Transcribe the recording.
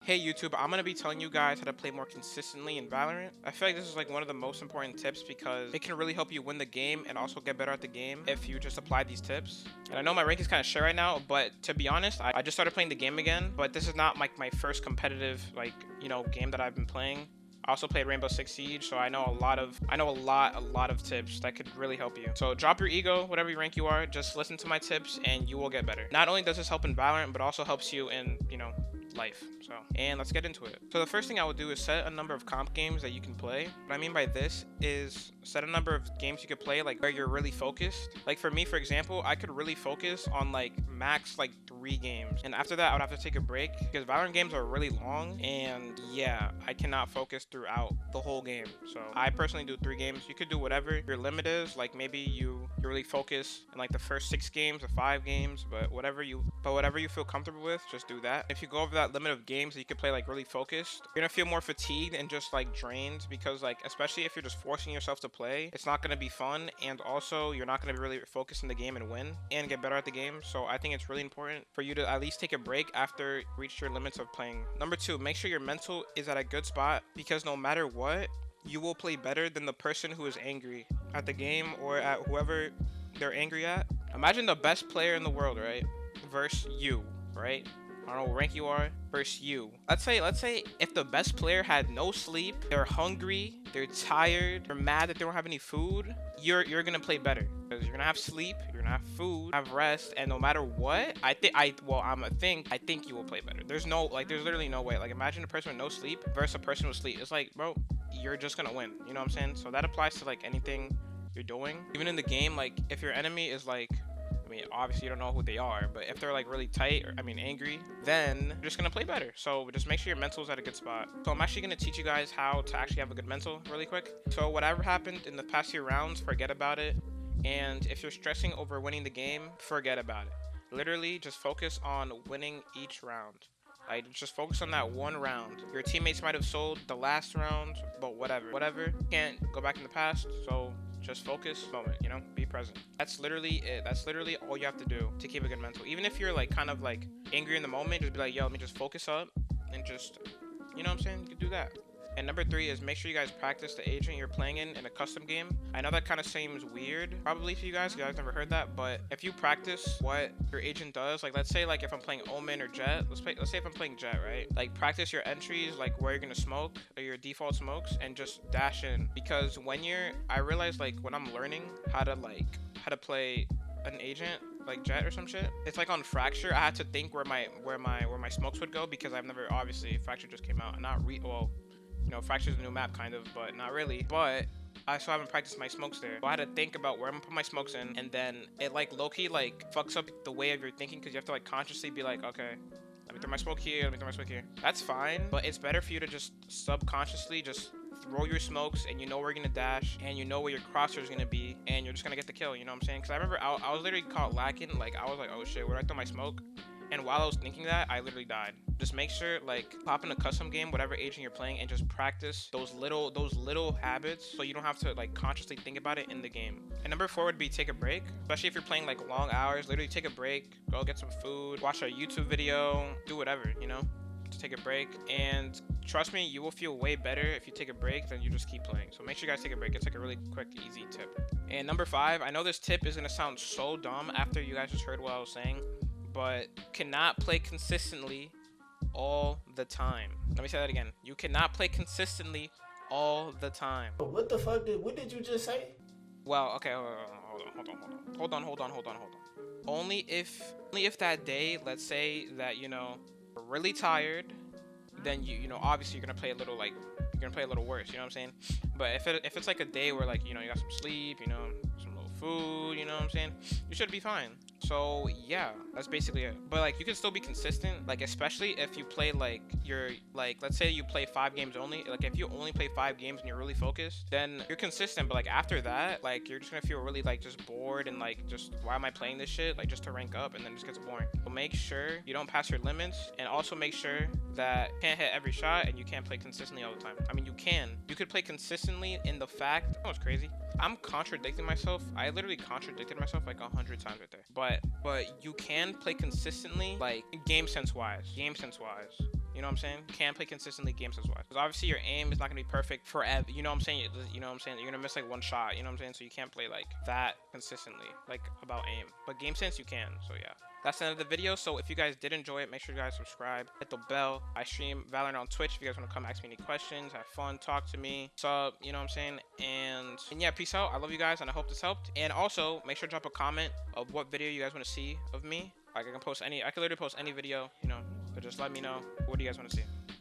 Hey YouTube, I'm gonna be telling you guys how to play more consistently in Valorant. I feel like this is like one of the most important tips because it can really help you win the game and also get better at the game if you just apply these tips. And I know my rank is kind of shit right now, but to be honest, I just started playing the game again, but this is not like my first competitive game that I've been playing. I also played Rainbow Six Siege, so I know a lot of tips that could really help you. So drop your ego, whatever rank you are, just listen to my tips and you will get better. Not only does this help in Valorant, but also helps you in, life. So, and let's get into it. So the first thing I would do is set a number of comp games that you can play. What I mean by this is set a number of games you could play like where you're really focused. Like for me, for example, I could really focus on like max like 3 games, and after that I would have to take a break because Valorant games are really long, and yeah, I cannot focus throughout the whole game. So I personally do 3 games. You could do whatever your limit is. Like maybe you really focus in like the first 6 games or 5 games, but whatever you feel comfortable with, just do that. If you go over that limit of games that you could play like really focused, you're gonna feel more fatigued and just like drained, because like especially if you're just forcing yourself to play, it's not gonna be fun, and also you're not gonna be really focused in the game and win and get better at the game. So I think it's really important for you to at least take a break after you reach your limits of playing. Number 2, make sure your mental is at a good spot, because no matter what, you will play better than the person who is angry at the game or at whoever they're angry at. Imagine the best player in the world, right, versus you, right? I don't know what rank you are, versus you. Let's say if the best player had no sleep, they're hungry, they're tired, they're mad that they don't have any food, you're gonna play better because you're gonna have sleep, you're gonna have food, have rest, and no matter what, I think you will play better. There's literally no way. Like imagine a person with no sleep versus a person with sleep. It's like, bro, you're just gonna win. You know what I'm saying? So that applies to like anything you're doing, even in the game. Like if your enemy is like, I mean, obviously you don't know who they are, but if they're like really tight or angry, then you're just gonna play better. So just make sure your mental is at a good spot. So I'm actually gonna teach you guys how to actually have a good mental really quick. So whatever happened in the past few rounds, forget about it. And if you're stressing over winning the game, forget about it. Literally just focus on winning each round. Like just focus on that one round. Your teammates might have sold the last round, but whatever. Can't go back in the past, so just focus moment, be present. That's literally it. That's literally all you have to do to keep a good mental. Even if you're like kind of like angry in the moment, just be like, yo, let me just focus up and just, you know what I'm saying? You can do that. And number 3 is make sure you guys practice the agent you're playing in a custom game. I know that kind of seems weird probably for you guys never heard that, but if you practice what your agent does, like let's say like if I'm playing Omen or Jet, let's say if I'm playing Jet, right? Like practice your entries, like where you're gonna smoke or your default smokes, and just dash in. Because I realize like when I'm learning how to play an agent like Jet or some shit, it's like on Fracture, I had to think where my smokes would go, because obviously Fracture just came out, and Fracture's a new map kind of, but not really. But I still haven't practiced my smokes there. So I had to think about where I'm gonna put my smokes in, and then it like low-key like fucks up the way of your thinking, because you have to like consciously be like, okay, let me throw my smoke here, let me throw my smoke here. That's fine, but it's better for you to just subconsciously just throw your smokes, and you know where you're gonna dash, and you know where your crosshair is gonna be, and you're just gonna get the kill. You know what I'm saying? Because I remember I was literally caught lacking. Like I was like, oh shit, where do I throw my smoke? And while I was thinking that, I literally died. Just make sure, like, pop in a custom game, whatever agent you're playing, and just practice those little habits, so you don't have to like consciously think about it in the game. And number 4 would be take a break, especially if you're playing like long hours. Literally take a break, go get some food, watch a YouTube video, do whatever, to take a break. And trust me, you will feel way better if you take a break than you just keep playing. So make sure you guys take a break. It's like a really quick, easy tip. And number 5, I know this tip is gonna sound so dumb after you guys just heard what I was saying, but cannot play consistently all the time. Let me say that again. You cannot play consistently all the time. What did you just say? Well, okay, hold on. Only if that day, let's say that you're really tired, then you obviously you're gonna play a little worse, you know what I'm saying? But if it's like a day where like you got some sleep, some little food, you know what I'm saying, you should be fine. So yeah, that's basically it. But like you can still be consistent, like especially if you play let's say you play 5 games only. Like if you only play 5 games and you're really focused, then you're consistent. But like after that, like you're just gonna feel really like just bored and like just, why am I playing this shit, like just to rank up, and then it just gets boring. So make sure you don't pass your limits, and also make sure that you can't hit every shot and you can't play consistently all the time. I mean, you could play consistently in the fact, oh, it's crazy, I'm contradicting myself. I literally contradicted myself like 100 times right there. But you can play consistently, like game sense wise. You You know what I'm saying? You can play consistently games-wise. Because obviously your aim is not gonna be perfect forever. You know what I'm saying? You know what I'm saying? You're gonna miss like one shot. You know what I'm saying? So you can't play like that consistently, like about aim. But game sense you can. So yeah. That's the end of the video. So if you guys did enjoy it, make sure you guys subscribe, hit the bell. I stream Valorant on Twitch if you guys want to come ask me any questions, have fun, talk to me, sub, you know what I'm saying? And yeah, peace out. I love you guys and I hope this helped. And also make sure to drop a comment of what video you guys want to see of me. Like I can literally post any video, you know, but just let me know what do you guys want to see.